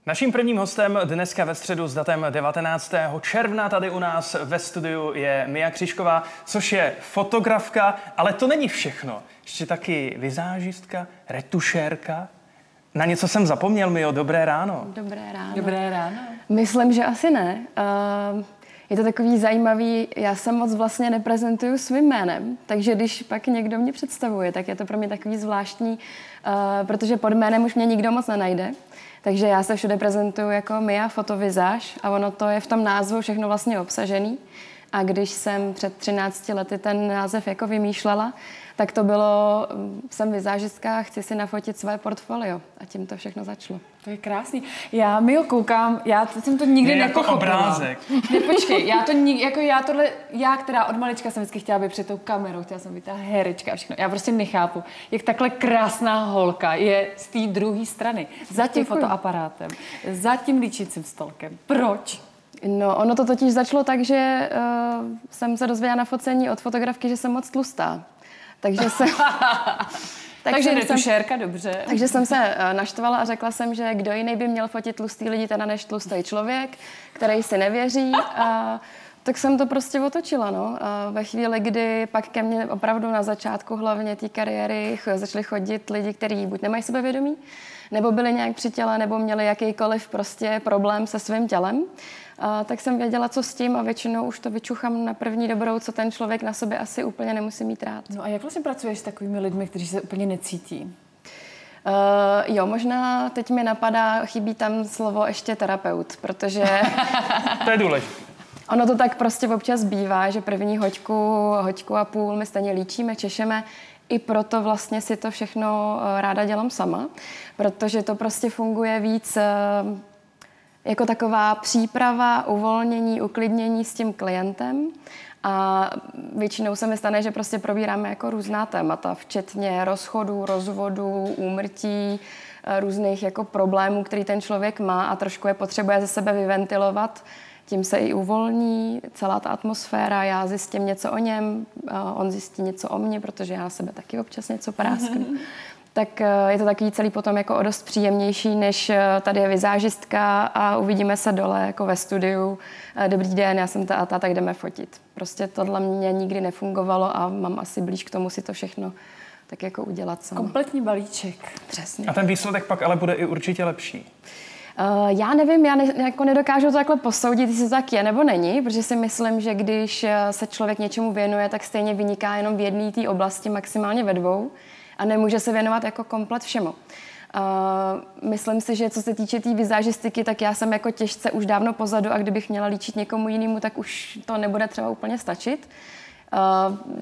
Naším prvním hostem dneska ve středu s datem 19. června tady u nás ve studiu je Mia Křížková, což je fotografka, ale to není všechno. Ještě taky vizážistka, retušérka. Na něco jsem zapomněl, Mio, dobré ráno. Dobré ráno. Dobré ráno. Myslím, že asi ne. Je to takový zajímavý, já se moc vlastně neprezentuju svým jménem, takže když pak někdo mě představuje, tak je to pro mě takový zvláštní, protože pod jménem už mě nikdo moc nenajde. Takže já se všude prezentuju jako Mia Fotovizáž a ono to je v tom názvu všechno vlastně obsažený. A když jsem před 13 lety ten název jako vymýšlela, tak to bylo, jsem vizážistka, chci si nafotit své portfolio. A tím to všechno začalo. To je krásný. Já mi ho koukám, já jsem to nikdy nepochopila. Jako obrázek. Ne, počkej, já, která od malička jsem vždycky chtěla být před tou kamerou, chtěla jsem být ta herečka a všechno. Já prostě nechápu, jak takhle krásná holka je z té druhé strany. Za tím fotoaparátem, za tím líčícím stolkem. Proč? No, ono to totiž začalo tak, že jsem se dozvěděla na focení od fotografky, že jsem moc tlustá. Takže jsem... Takže retušérka, dobře. Takže jsem se naštvala a řekla jsem, že kdo jiný by měl fotit tlustý lidi teda než tlustý člověk, který si nevěří. Tak jsem to prostě otočila. No. A ve chvíli, kdy pak ke mně opravdu na začátku hlavně té kariéry začali chodit lidi, kteří buď nemají sebevědomí, nebo byli nějak při těle, nebo měli jakýkoliv prostě problém se svým tělem, tak jsem věděla, co s tím a většinou už to vyčuchám na první dobrou, co ten člověk na sobě asi úplně nemusí mít rád. No a jak vlastně pracuješ s takovými lidmi, kteří se úplně necítí? Jo, možná teď mi napadá, chybí tam slovo ještě terapeut, protože... To je důležité. Ono to tak prostě občas bývá, že první hoďku a půl my stejně líčíme, češeme. I proto vlastně si to všechno ráda dělám sama, protože to prostě funguje víc jako taková příprava, uvolnění, uklidnění s tím klientem. A většinou se mi stane, že prostě probíráme jako různá témata, včetně rozchodů, rozvodů, úmrtí, různých jako problémů, který ten člověk má a trošku je potřebuje ze sebe vyventilovat. Tím se i uvolní celá ta atmosféra, já zjistím něco o něm, on zjistí něco o mně, protože já na sebe taky občas něco prásknu. Tak je to takový celý potom jako o dost příjemnější, než tady je vizážistka a uvidíme se dole jako ve studiu. Dobrý den, já jsem ta a ta, tak jdeme fotit. Prostě tohle mě nikdy nefungovalo a mám asi blíž k tomu si to všechno tak jako udělat sama. Kompletní balíček. Přesně. A ten výsledek pak ale bude i určitě lepší. Já nevím, jako nedokážu to takhle posoudit, jestli to tak je nebo není, protože si myslím, že když se člověk něčemu věnuje, tak stejně vyniká jenom v jedné té oblasti, maximálně ve dvou a nemůže se věnovat jako komplet všemu. Myslím si, že co se týče té vizážistiky, tak já jsem jako těžce už dávno pozadu a kdybych měla líčit někomu jinému, tak už to nebude třeba úplně stačit.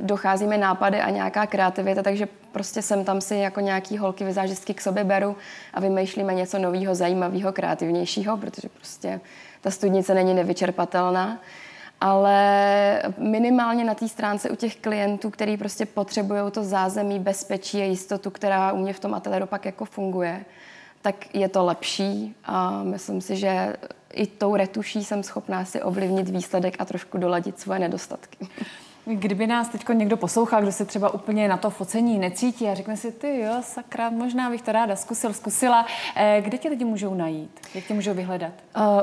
Dochází mi nápady a nějaká kreativita, takže prostě sem tam si jako nějaký holky vizážistky k sobě beru a vymýšlíme něco nového, zajímavého, kreativnějšího, protože prostě ta studnice není nevyčerpatelná. Ale minimálně na té stránce u těch klientů, kteří prostě potřebují to zázemí, bezpečí a jistotu, která u mě v tom ateliéru pak jako funguje, tak je to lepší a myslím si, že i tou retuší jsem schopná si ovlivnit výsledek a trošku doladit svoje nedostatky. Kdyby nás teď někdo poslouchal, kdo se třeba úplně na to focení necítí a řekne si, ty jo, sakra, možná bych to ráda zkusila. Kde tě lidi můžou najít? Jak tě můžou vyhledat?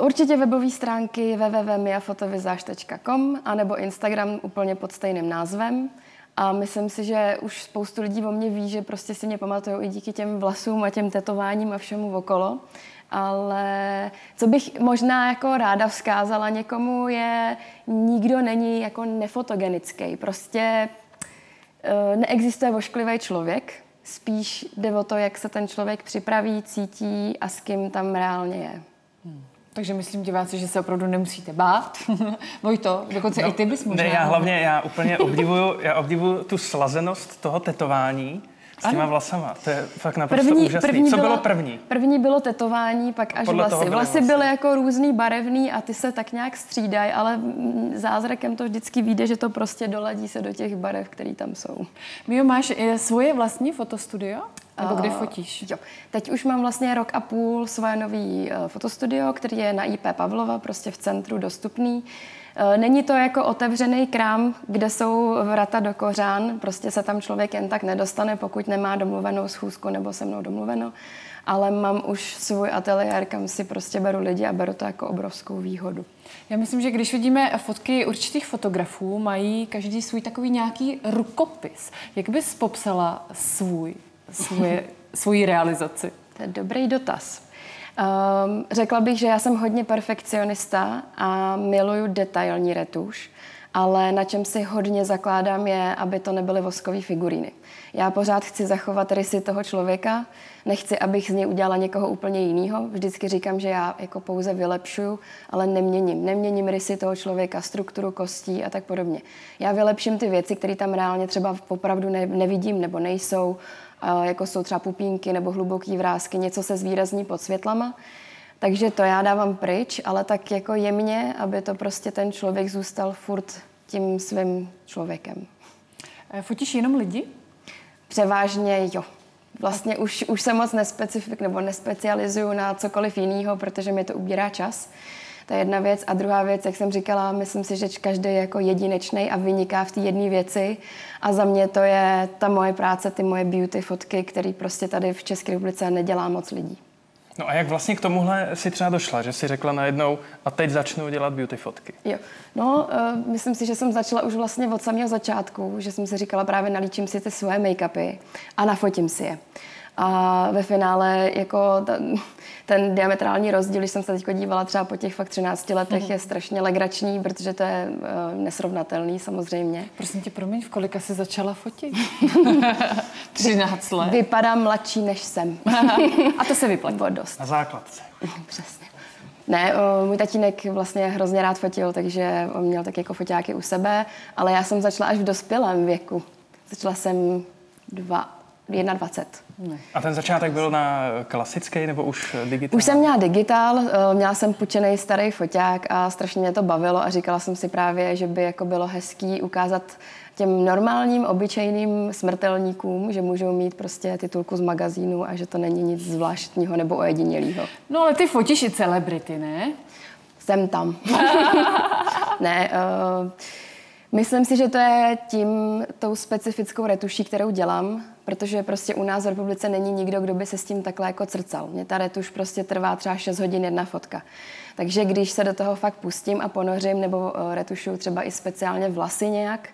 Určitě webové stránky www.miafotovizaž.com anebo Instagram úplně pod stejným názvem. A myslím si, že už spoustu lidí o mě ví, že prostě si mě pamatujou i díky těm vlasům a těm tetováním a všemu okolo. Ale co bych možná jako ráda vzkázala někomu je, nikdo není jako nefotogenický. Prostě neexistuje vošklivý člověk, spíš jde o to, jak se ten člověk připraví, cítí a s kým tam reálně je. Takže myslím, diváci, že se opravdu nemusíte bát. Vojto, dokonce i ty bys možná. Ne, já úplně obdivuju tu slazenost toho tetování s těma vlasama. To je fakt naprosto úžasný. Co bylo první? První bylo tetování, pak až vlasy. Vlasy byly jako různý, barevný a ty se tak nějak střídají, ale zázrakem to vždycky vyjde, že to prostě doladí se do těch barev, které tam jsou. Mio, máš svoje vlastní fotostudio? Nebo kde fotíš? Jo. Teď už mám vlastně rok a půl svoje nový fotostudio, který je na IP Pavlova, prostě v centru dostupný. Není to jako otevřený krám, kde jsou vrata do kořán, prostě se tam člověk jen tak nedostane, pokud nemá domluvenou schůzku nebo se mnou domluveno. ale mám už svůj ateliér, kam si prostě beru lidi a beru to jako obrovskou výhodu. Já myslím, že když vidíme fotky určitých fotografů, mají každý svůj takový nějaký rukopis. Jak bys popsala svoji realizaci? To je dobrý dotaz. Řekla bych, že já jsem hodně perfekcionista a miluju detailní retuš, ale na čem si hodně zakládám je, aby to nebyly voskové figuríny. Já pořád chci zachovat rysy toho člověka, nechci, abych z něj udělala někoho úplně jiného. Vždycky říkám, že já jako pouze vylepšuju, ale neměním rysy toho člověka, strukturu kostí a tak podobně. Já vylepším ty věci, které tam reálně třeba opravdu nevidím nebo nejsou, jako jsou třeba pupínky nebo hluboký vrásky, něco se zvýrazní pod světlama. Takže to já dávám pryč, ale tak jako jemně, aby to prostě ten člověk zůstal furt tím svým člověkem. Fotíš jenom lidi? Převážně jo. Vlastně už se moc nespecializuju na cokoliv jiného, protože mi to ubírá čas. To je jedna věc. A druhá věc, jak jsem říkala, myslím si, že každý je jako jedinečný a vyniká v té jedné věci. A za mě to je ta moje práce, ty moje beauty fotky, které prostě tady v České republice nedělá moc lidí. No a jak vlastně k tomuhle si třeba došla, že si řekla najednou a teď začnu dělat beauty fotky? Jo, no myslím si, že jsem začala už vlastně od samého začátku, že jsem si říkala právě nalíčím si ty svoje make-upy a nafotím si je. A ve finále jako ten diametrální rozdíl, když jsem se teď dívala třeba po těch fakt 13 letech, je strašně legrační, protože to je nesrovnatelný samozřejmě. Prosím tě, promiň, v kolika jsi začala fotit? 13 let. Vypadám mladší, než jsem. A to se vyplatilo dost. Na základce. Přesně. Ne, můj tatínek vlastně hrozně rád fotil, takže on měl tak jako foťáky u sebe, ale já jsem začala až v dospělém věku. Začala jsem 21. A ten začátek byl na klasický nebo už digitál? Už jsem měla digitál, měla jsem půjčený starý foťák a strašně mě to bavilo a říkala jsem si právě, že by jako bylo hezký ukázat těm normálním, obyčejným smrtelníkům, že můžou mít prostě titulku z magazínu a že to není nic zvláštního nebo ojedinělého. No ale ty fotíš i celebrity, ne? Jsem tam. Ne, myslím si, že to je tou specifickou retuší, kterou dělám, protože prostě u nás v republice není nikdo, kdo by se s tím takhle jako crcal. Mně ta retuš prostě trvá třeba 6 hodin jedna fotka. Takže když se do toho fakt pustím a ponořím nebo retušuju třeba i speciálně vlasy nějak,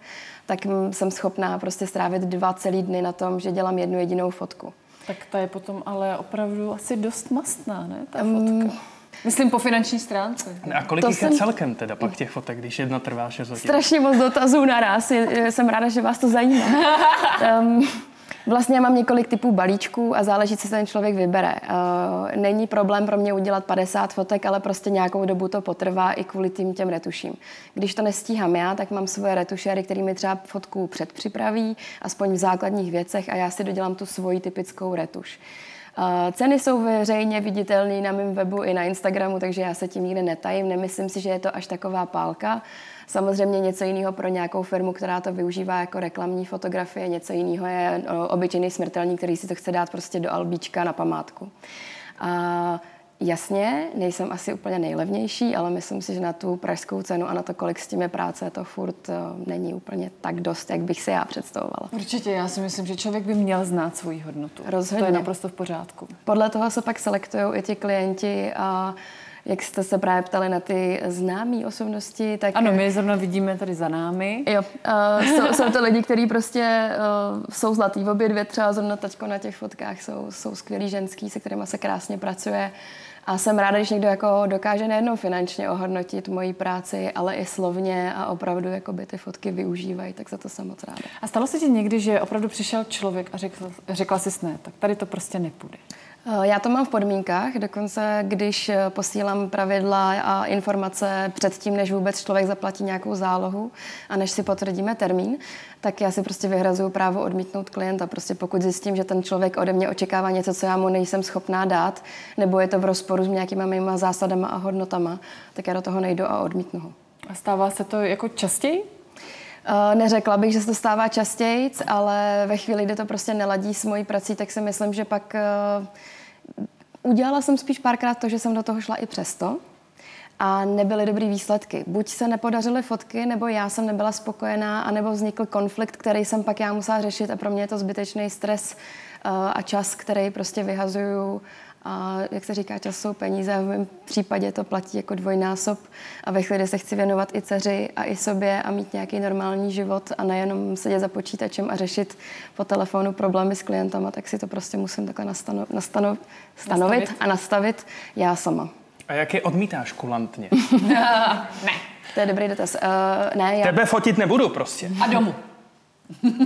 tak jsem schopná prostě strávit 2 celý dny na tom, že dělám jednu jedinou fotku. Tak ta je potom ale opravdu asi dost mastná, ne, ta fotka? Myslím po finanční stránce. A kolik jich je celkem teda pak těch fotek, když jedna trvá 6 hodin? Strašně moc dotazů naraz. Jsem ráda, že vás to zajímá. Vlastně já mám několik typů balíčků a záleží, co ten člověk vybere. Není problém pro mě udělat 50 fotek, ale prostě nějakou dobu to potrvá i kvůli těm retuším. Když to nestíhám já, tak mám svoje retušéry, který mi třeba fotku předpřipraví, aspoň v základních věcech a já si dodělám tu svoji typickou retuš. Ceny jsou veřejně viditelné na mém webu i na Instagramu, takže já se tím nikde netajím. Nemyslím si, že je to až taková pálka. Samozřejmě něco jiného pro nějakou firmu, která to využívá jako reklamní fotografie, něco jiného je obyčejný smrtelník, který si to chce dát prostě do albíčka na památku. Jasně, nejsem asi úplně nejlevnější, ale myslím si, že na tu pražskou cenu a na to, kolik s tím je práce, to furt není úplně tak dost, jak bych si já představovala. Určitě, já si myslím, že člověk by měl znát svoji hodnotu. Rozhodně. To je naprosto v pořádku. Podle toho se pak selektují i ti klienti a jak jste se právě ptali na ty známé osobnosti, tak... Ano, my zrovna vidíme tady za námi. Jo, jsou to lidi, kteří prostě jsou zlatý v obě dvě, třeba zrovna tačko na těch fotkách jsou skvělí ženský, se kterými se krásně pracuje. A jsem ráda, když někdo jako dokáže nejenom finančně ohodnotit moji práci, ale i slovně a opravdu jakoby ty fotky využívají, tak za to jsem moc ráda. A stalo se ti někdy, že opravdu přišel člověk a řekla jsi ne, tak tady to prostě nepůjde? Já to mám v podmínkách, dokonce když posílám pravidla a informace předtím, než vůbec člověk zaplatí nějakou zálohu a než si potvrdíme termín, tak já si prostě vyhrazuju právo odmítnout klienta. Prostě pokud zjistím, že ten člověk ode mě očekává něco, co já mu nejsem schopná dát, nebo je to v rozporu s nějakýma mýma zásadama a hodnotama, tak já do toho nejdu a odmítnu ho. A stává se to jako častěji? Neřekla bych, že se to stává častěji, ale ve chvíli, kdy to prostě neladí s mojí prací, tak si myslím, že pak udělala jsem spíš párkrát to, že jsem do toho šla i přesto a nebyly dobrý výsledky. Buď se nepodařily fotky, nebo já jsem nebyla spokojená, anebo vznikl konflikt, který jsem pak já musela řešit a pro mě je to zbytečný stres a čas, který prostě vyhazuju. A jak se říká, čas jsou peníze a v mém případě to platí jako dvojnásob a ve chvíli, kdy se chci věnovat i dceři a i sobě a mít nějaký normální život a nejenom sedět za počítačem a řešit po telefonu problémy s klientama, tak si to prostě musím takhle stanovit a nastavit já sama. A jak je odmítáš kulantně? Ne. To je dobrý dotaz. Tebe fotit nebudu prostě. A domů.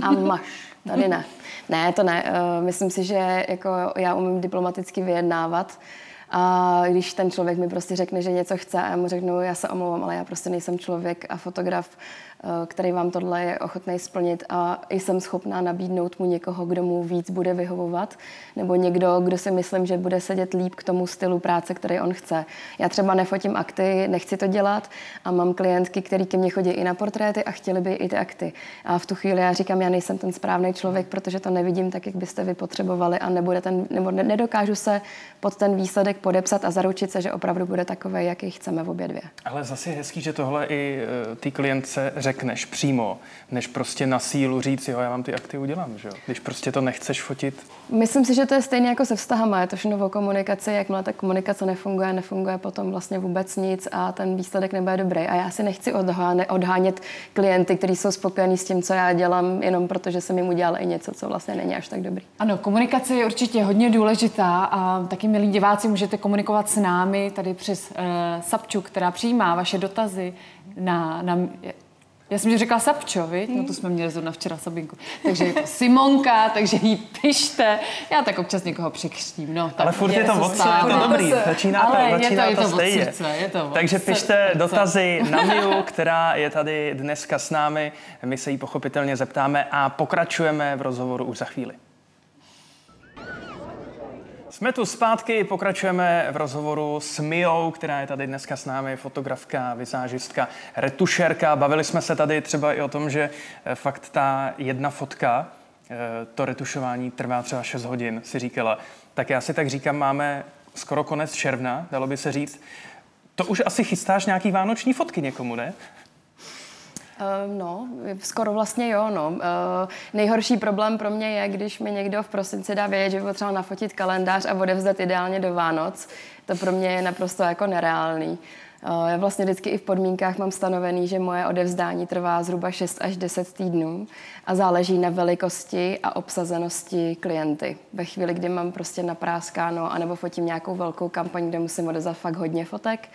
A máš. Tady ne. Ne, to ne. Myslím si, že jako já umím diplomaticky vyjednávat a když ten člověk mi prostě řekne, že něco chce a já mu řeknu, já se omlouvám, ale já prostě nejsem člověk a fotograf, který vám tohle je ochotný splnit a jsem schopná nabídnout mu někoho, kdo mu víc bude vyhovovat, nebo někdo, kdo si myslím, že bude sedět líp k tomu stylu práce, který on chce. Já třeba nefotím akty, nechci to dělat a mám klientky, který ke mně chodí i na portréty a chtěli by i ty akty. A v tu chvíli já říkám, já nejsem ten správný člověk, protože to nevidím tak, jak byste vy potřebovali a nedokážu se pod ten výsledek podepsat a zaručit se, že opravdu bude takový, jaký chceme v obě dvě. Ale zase je hezký, že tohle i ty klientce řekneš přímo, než prostě na sílu říct, jo, já vám ty akty udělám, že jo? Když prostě to nechceš fotit. Myslím si, že to je stejně jako se vztahama, je to všechno o komunikaci, jakmile ta komunikace nefunguje potom vlastně vůbec nic a ten výsledek nebude dobrý. A já si nechci odhánět klienty, kteří jsou spokojení s tím, co já dělám, jenom protože jsem jim udělala i něco, co vlastně není až tak dobrý. Ano, komunikace je určitě hodně důležitá a taky, milí diváci, můžete komunikovat s námi tady přes Sapču, která přijímá vaše dotazy já jsem ti řekla Sapčo, viď? No to jsme měli zrovna včera Sabinku. Takže je to Simonka, takže jí pište. Já tak občas někoho překřtím. No, ale furt je to od srdce, je to dobrý. Začíná to stejně. Takže pište dotazy na Miu, která je tady dneska s námi. My se jí pochopitelně zeptáme a pokračujeme v rozhovoru už za chvíli. Jsme tu zpátky, pokračujeme v rozhovoru s Miou, která je tady dneska s námi, fotografka, vizážistka, retušérka. Bavili jsme se tady třeba i o tom, že fakt ta jedna fotka, to retušování trvá třeba 6 hodin, si říkala. Tak já si tak říkám, máme skoro konec června, dalo by se říct. To už asi chystáš nějaký vánoční fotky někomu, ne? No, skoro vlastně jo, no. Nejhorší problém pro mě je, když mi někdo v prosinci dá vědět, že by potřeboval nafotit kalendář a odevzdat ideálně do Vánoc. To pro mě je naprosto jako nereálný. Já vlastně vždycky i v podmínkách mám stanovený, že moje odevzdání trvá zhruba 6 až 10 týdnů a záleží na velikosti a obsazenosti klienty. Ve chvíli, kdy mám prostě napráskáno anebo fotím nějakou velkou kampaň, kde musím odevzdat fakt hodně fotek,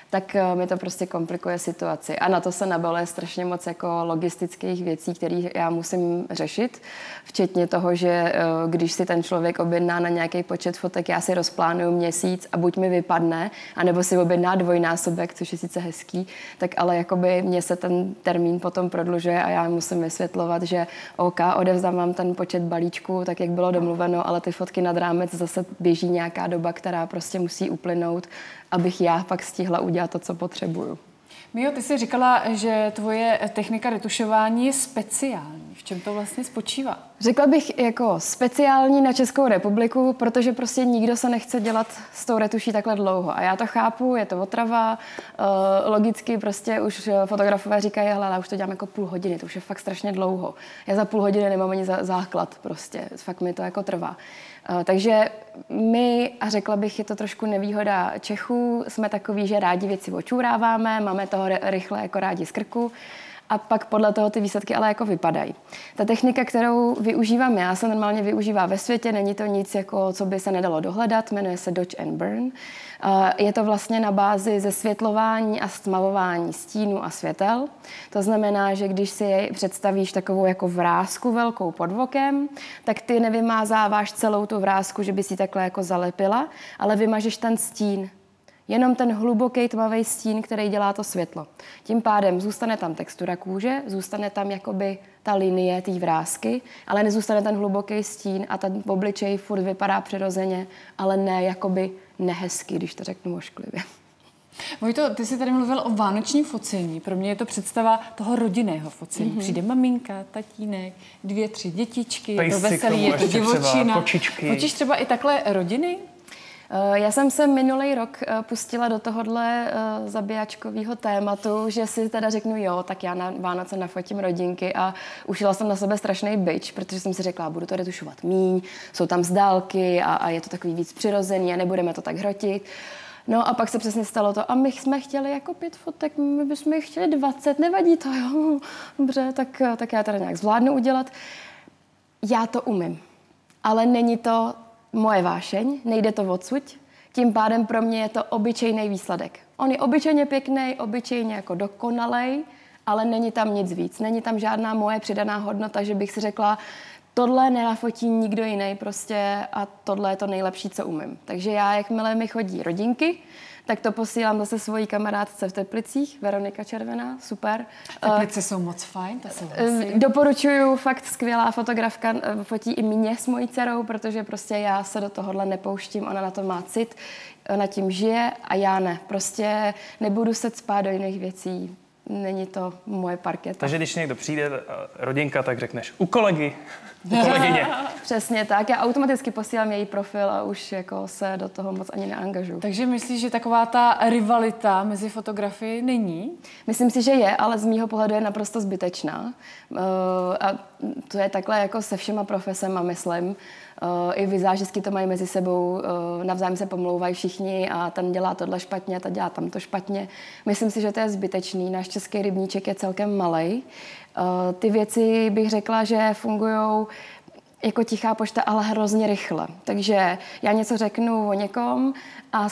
tak mi to prostě komplikuje situaci. A na to se nabaluje strašně moc jako logistických věcí, které já musím řešit, včetně toho, že když si ten člověk objedná na nějaký počet fotek, já si rozplánuju měsíc a buď mi vypadne, anebo si objedná dvojnásobek, což je sice hezký, tak ale jakoby mě se ten termín potom prodlužuje a já musím vysvětlovat, že OK, odevzdám vám ten počet balíčků, tak jak bylo domluveno, ale ty fotky nad rámec zase běží nějaká doba, která prostě musí uplynout, abych já pak stihla udělat to, co potřebuju. Mio, ty jsi říkala, že tvoje technika retušování je speciální. V čem to vlastně spočívá? Řekla bych jako speciální na Českou republiku, protože prostě nikdo se nechce dělat s tou retuší takhle dlouho. A já to chápu, je to otrava. Logicky prostě už fotografové říkají, hele, já už to dělám jako půl hodiny, to už je fakt strašně dlouho. Já za půl hodiny nemám ani základ prostě, fakt mi to jako trvá. Takže my, a řekla bych, je to trošku nevýhoda Čechů, jsme takový, že rádi věci očůráváme, máme toho rychle jako rádi z krku a pak podle toho ty výsledky ale jako vypadají. Ta technika, kterou využívám já, se normálně využívá ve světě, není to nic, jako, co by se nedalo dohledat, jmenuje se Dodge and Burn. Je to vlastně na bázi zesvětlování a stmavování stínů a světel. To znamená, že když si představíš takovou jako vrásku velkou pod vokem, tak ty nevymázáváš celou tu vrásku, že by si takhle jako zalepila, ale vymažeš ten stín. Jenom ten hluboký tmavý stín, který dělá to světlo. Tím pádem zůstane tam textura kůže, zůstane tam jakoby ta linie té vrásky, ale nezůstane ten hluboký stín a ten obličej furt vypadá přirozeně, ale ne jakoby nehezky, když to řeknu ošklivě. Vojto, ty jsi tady mluvil o vánočním focení. Pro mě je to představa toho rodinného focení. Přijde maminka, tatínek, 2, 3 dětičky, je to veselý, je to divočina. Kočičky. Fotíš třeba i takhle rodiny? Já jsem se minulý rok pustila do tohohle zabijáčkového tématu, že si teda řeknu jo, tak já na Vánoce nafotím rodinky a ušila jsem na sebe strašný bič, protože jsem si řekla, budu to retušovat míň, jsou tam zdálky a je to takový víc přirozený a nebudeme to tak hrotit. No a pak se přesně stalo to a my jsme chtěli jako 5 fotek, my bychom jich chtěli 20, nevadí to, jo, dobře, tak já teda nějak zvládnu udělat. Já to umím, ale není to moje vášeň, nejde to odsud, tím pádem pro mě je to obyčejný výsledek. On je obyčejně pěkný, obyčejně jako dokonalej, ale není tam nic víc, není tam žádná moje přidaná hodnota, že bych si řekla, tohle nenafotí nikdo jiný prostě a tohle je to nejlepší, co umím. Takže já, jakmile mi chodí rodinky, tak to posílám zase svojí kamarádce v Teplicích, Veronika Červená, super. Teplice jsou moc fajn, to jsou Doporučuju, fakt skvělá fotografka, fotí i mě s mojí dcerou, protože prostě já se do tohohle nepouštím, ona na to má cit, ona tím žije a já ne. Prostě nebudu se cpát do jiných věcí. Není to moje parketa. Takže když někdo přijde, rodinka, tak řekneš u kolegy, u kolegyně. Přesně tak. Já automaticky posílám její profil a už jako se do toho moc ani neangažuju. Takže myslíš, že taková ta rivalita mezi fotografii není? Myslím si, že je, ale z mýho pohledu je naprosto zbytečná. A to je takhle jako se všema profesema, myslím. I vizážistky to mají mezi sebou, navzájem se pomlouvají všichni a ten dělá tohle špatně, ta dělá tamto špatně. Myslím si, že to je zbytečný. Náš český rybníček je celkem malej. Ty věci bych řekla, že fungují jako tichá pošta, ale hrozně rychle. Takže já něco řeknu o někom a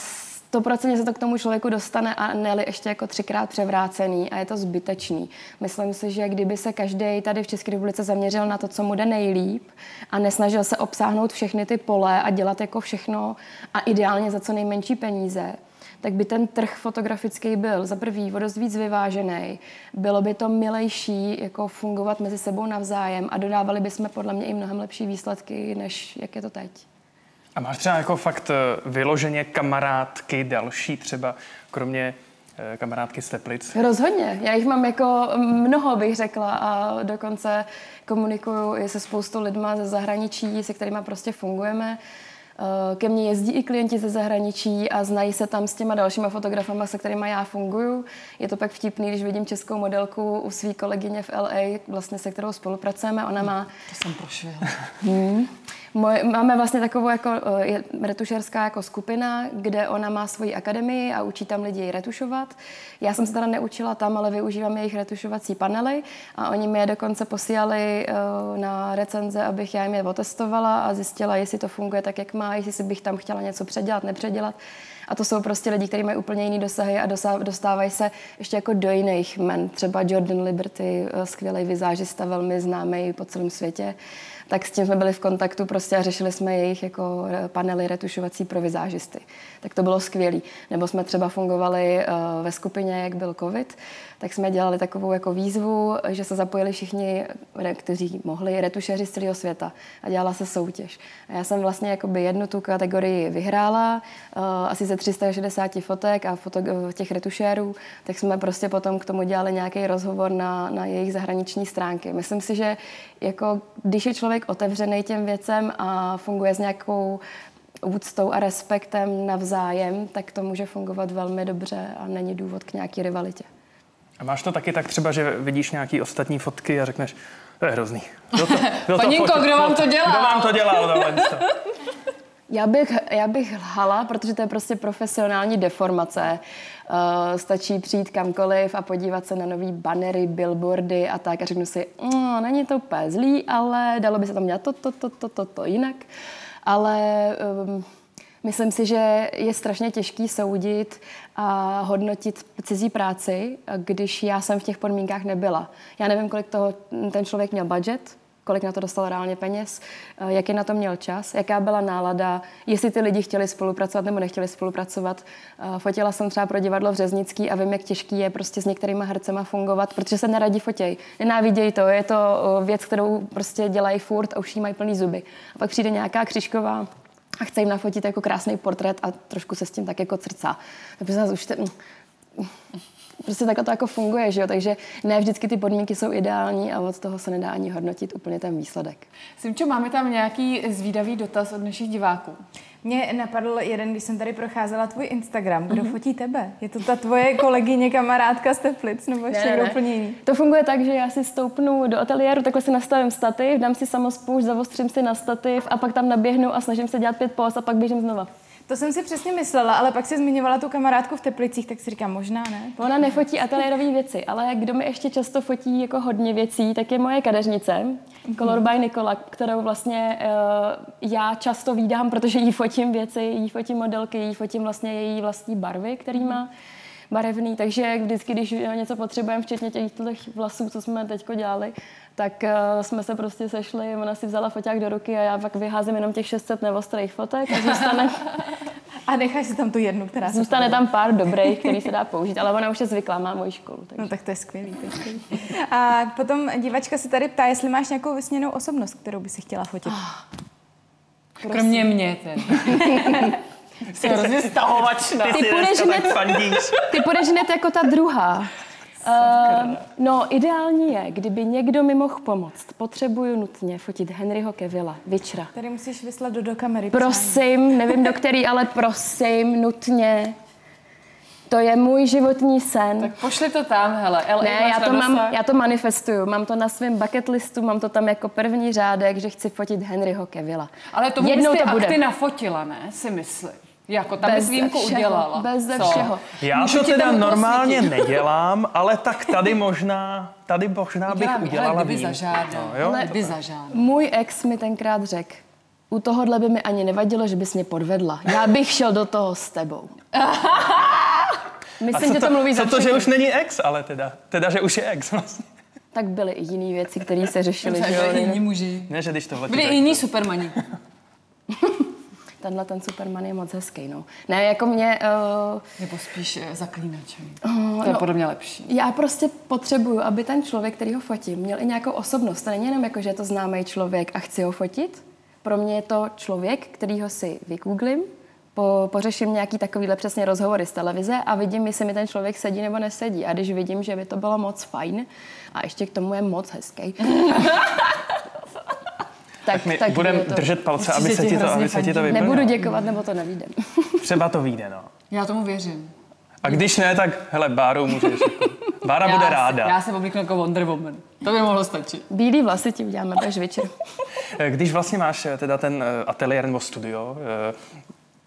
100% se to k tomu člověku dostane a ne ještě jako 3krát převrácený a je to zbytečný. Myslím si, že kdyby se každý tady v České republice zaměřil na to, co mu jde nejlíp a nesnažil se obsáhnout všechny ty pole a dělat jako všechno a ideálně za co nejmenší peníze, tak by ten trh fotografický byl za prvý o dost víc vyvážený. Bylo by to milejší jako fungovat mezi sebou navzájem a dodávali bychom podle mě i mnohem lepší výsledky, než jak je to teď. A máš třeba jako fakt vyloženě kamarádky další třeba, kromě kamarádky z Teplic? Rozhodně. Já jich mám jako mnoho, bych řekla, a dokonce komunikuju i se spoustou lidma ze zahraničí, se kterými prostě fungujeme. Ke mně jezdí i klienti ze zahraničí a znají se tam s těma dalšíma fotografama, se kterými já funguju. Je to pak vtipný, když vidím českou modelku u své kolegyně v LA, vlastně se kterou spolupracujeme. Ona má... To jsem prošvihla. Máme vlastně takovou jako retušerská jako skupina, kde ona má svoji akademii a učí tam lidi retušovat. Já jsem se teda neučila tam, ale využívám jejich retušovací panely a oni mi je dokonce posílali na recenze, abych já jim je otestovala a zjistila, jestli to funguje tak, jak má, jestli bych tam chtěla něco předělat, nepředělat. A to jsou prostě lidi, kteří mají úplně jiný dosahy a dostávají se ještě jako do jiných men. Třeba Jordan Liberty, skvělý vizážista, velmi známý po celém světě. Tak s tím jsme byli v kontaktu prostě a řešili jsme jejich jako panely retušovací pro vizážisty. Tak to bylo skvělý. Nebo jsme třeba fungovali ve skupině, jak byl covid, tak jsme dělali takovou jako výzvu, že se zapojili všichni, kteří mohli, retušeři z celého světa a dělala se soutěž. A já jsem vlastně jakoby jednu tu kategorii vyhrála, asi ze 360 fotek a těch retušérů, tak jsme prostě potom k tomu dělali nějaký rozhovor na jejich zahraniční stránky. Myslím si, že jako když je člověk otevřený těm věcem a funguje s nějakou úctou a respektem navzájem, tak to může fungovat velmi dobře a není důvod k nějaký rivalitě. A máš to taky tak třeba, že vidíš nějaký ostatní fotky a řekneš, to je hrozný. Paninko, kdo vám to dělal? Kdo vám to dělal? Já bych lhala, protože to je prostě profesionální deformace. Stačí přijít kamkoliv a podívat se na nový bannery, billboardy a tak a řeknu si, není to úplně zlý, ale dalo by se tam dělat to jinak. Ale myslím si, že je strašně těžký soudit a hodnotit cizí práci, když já jsem v těch podmínkách nebyla. Já nevím, kolik toho ten člověk měl budget, kolik na to dostal reálně peněz, jaký na to měl čas, jaká byla nálada, jestli ty lidi chtěli spolupracovat nebo nechtěli spolupracovat. Fotila jsem třeba pro divadlo v Řeznický a vím, jak těžký je prostě s některýma hercema fungovat, protože se neradi fotějí. Nenávidějí to, je to věc, kterou prostě dělají furt a už jí mají plný zuby. A pak přijde nějaká Křižková a chce jim nafotit jako krásný portrét a trošku se s tím tak jako crcá. Takže už prostě takhle to jako funguje, že jo? Takže ne vždycky ty podmínky jsou ideální a od toho se nedá ani hodnotit úplně ten výsledek. Simčo, máme tam nějaký zvídavý dotaz od našich diváků. Mě napadl jeden, když jsem tady procházela tvůj Instagram. Kdo fotí tebe? Je to ta tvoje kolegyně, kamarádka z Teplic, nebo ještě někdo úplně jiný? To funguje tak, že já si stoupnu do ateliéru, takhle si nastavím stativ, dám si samospoušť, zavostřím si na stativ a pak tam naběhnu a snažím se dělat 5 póz a pak běžím znova. To jsem si přesně myslela, ale pak si zmiňovala tu kamarádku v Teplicích, tak si říkám, možná ne. Ona nefotí ateliérové věci, ale kdo mi ještě často fotí jako hodně věcí, tak je moje kadeřnice, Color by Nikola, kterou vlastně já často vídám, protože jí fotím věci, jí fotím modelky, jí fotím vlastně její vlastní barvy, který má barevný, takže vždycky, když něco potřebujeme, včetně těch vlasů, co jsme teďko dělali, tak jsme se prostě sešli, ona si vzala foťák do ruky a já pak vyházím jenom těch 600 neostrých fotek a zůstane... A necháš si tam tu jednu, která se zůstane tam pár dobrých, který se dá použít, ale ona už je zvyklá, má moji školu. Takže. No tak to je skvělý, to je skvělý. A potom divačka se tady ptá, jestli máš nějakou vysněnou osobnost, kterou by si chtěla fotit. Kromě mě teda. Jsi hrozně stahovačná. Ty půjdeš hned jako ta druhá. No, ideální je, kdyby někdo mi mohl pomoct. Potřebuju nutně fotit Henryho Cavilla, Witchera. Tady musíš vyslat do kamery. Prosím, nevím do který, ale prosím, nutně. To je můj životní sen. Tak pošli to tam, hele. Ne, já to manifestuju. Mám to na svém bucket listu, mám to tam jako první řádek, že chci fotit Henryho Cavilla. Ale to bys ty akty nafotila, ne? Si myslím. Jako tam bys výjimku udělala. Bez ze všeho. Já to teda normálně nedělám, ale tak tady možná bych udělala výjimku. Kdyby zažádal. Můj ex mi tenkrát řekl, u tohohle by mi ani nevadilo, že bys mě podvedla. Já bych šel do toho s tebou. Myslím, že to mluví za to, že už není ex, ale teda, že už je ex vlastně. Tak byly i jiné věci, které se řešily. Byly jiní muži. Ne, že když to byli i jiní supermani. Ten Superman je moc hezký, no. Ne, jako mě... Nebo spíš zaklínač. To je podle mě lepší. Já prostě potřebuju, aby ten člověk, který ho fotím, měl i nějakou osobnost. To není jenom jako, že je to známý člověk a chci ho fotit. Pro mě je to člověk, kterýho si vygooglím, pořeším nějaký takovýhle přesně rozhovory z televize a vidím, jestli mi ten člověk sedí nebo nesedí. A když vidím, že by to bylo moc fajn a ještě k tomu je moc hezký. tak budeme držet palce, aby se ti to vyplnilo. Nebudu děkovat, nebo to nevyjde. Třeba to vyjde, no. Já tomu věřím. A když ne, tak hele, Báru můžeš. Bára bude ráda. Já se oblíknu jako Wonder Woman. To by mohlo stačit. Bílý vlasy ti uděláme až večer. Když vlastně máš teda ten ateliér nebo studio,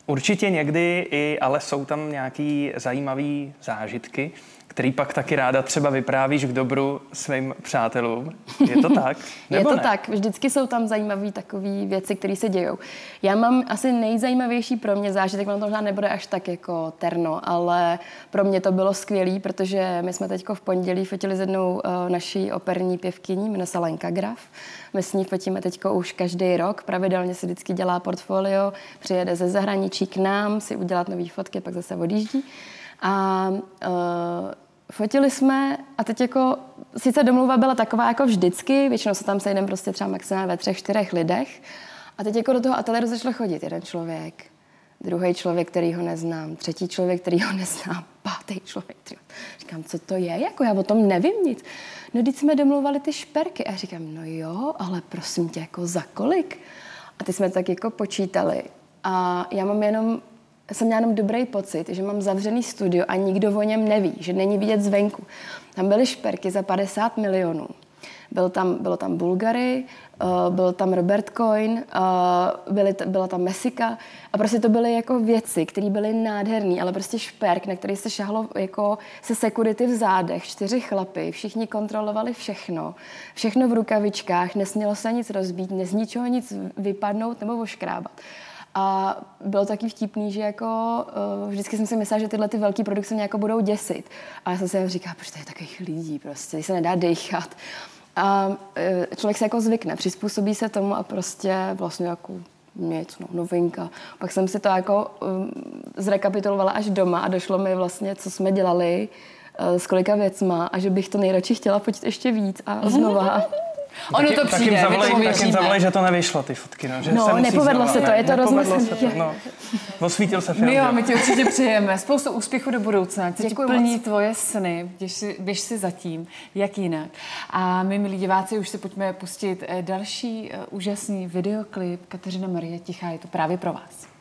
určitě někdy ale jsou tam nějaký zajímavý zážitky, který pak taky ráda třeba vyprávíš k dobru svým přátelům. Je to tak? Je to tak. Vždycky jsou tam zajímavé takové věci, které se dějou. Já mám asi nejzajímavější pro mě zážitek, ono to možná nebude až tak jako terno, ale pro mě to bylo skvělý, protože my jsme teďko v pondělí fotili s jednou naší operní pěvkyní, jmenuje se Lenka Graf. My s ní fotíme teďko už každý rok, pravidelně si vždycky dělá portfolio, přijede ze zahraničí k nám si udělat nové fotky, pak zase odjíždí. A fotili jsme a teď jako, sice domluva byla taková jako vždycky, většinou se tam sejdeme prostě třeba maximálně ve 3-4 lidech a teď jako do toho ateliéru začal chodit jeden člověk, druhý člověk, který ho neznám, třetí člověk, který ho neznám, pátý člověk. Říkám, co to je? Jako já o tom nevím nic. No, když jsme domluvali ty šperky a říkám, no jo, ale prosím tě, jako za kolik? A ty jsme tak jako počítali a jsem měla jenom dobrý pocit, že mám zavřený studio a nikdo o něm neví, že není vidět zvenku. Tam byly šperky za 50 milionů. Bylo tam Bulgari, byl tam Robert Coin, byla tam Messika a prostě to byly jako věci, které byly nádherný, ale prostě šperk, na který se šahlo jako se security v zádech, 4 chlapy, všichni kontrolovali všechno v rukavičkách, nesmělo se nic rozbít, z ničeho nic vypadnout nebo oškrábat. A bylo taky vtipný, že jako vždycky jsem si myslela, že tyhle ty velké produkce mě jako budou děsit. A já jsem si říkala, proč to je takových lidí prostě, se nedá dejchat. A člověk se jako zvykne, přizpůsobí se tomu a prostě vlastně jako nic, novinka. Pak jsem si to jako zrekapitulovala až doma a došlo mi vlastně, co jsme dělali, s kolika věcma a že bych to nejradši chtěla fotit ještě víc a znova. Ono to přijde, tak jim zavolej, že to nevyšlo, ty fotky. No, že no nepovedlo se to, je to rozmyslně. No, osvítil se film. My jo, my ti určitě přejeme. Spoustu úspěchu do budoucna. Ať se ti plní moc. tvoje sny, běž si zatím, jak jinak. A my, milí diváci, už se pojďme pustit další úžasný videoklip. Kateřina Marie Tichá, je to právě pro vás.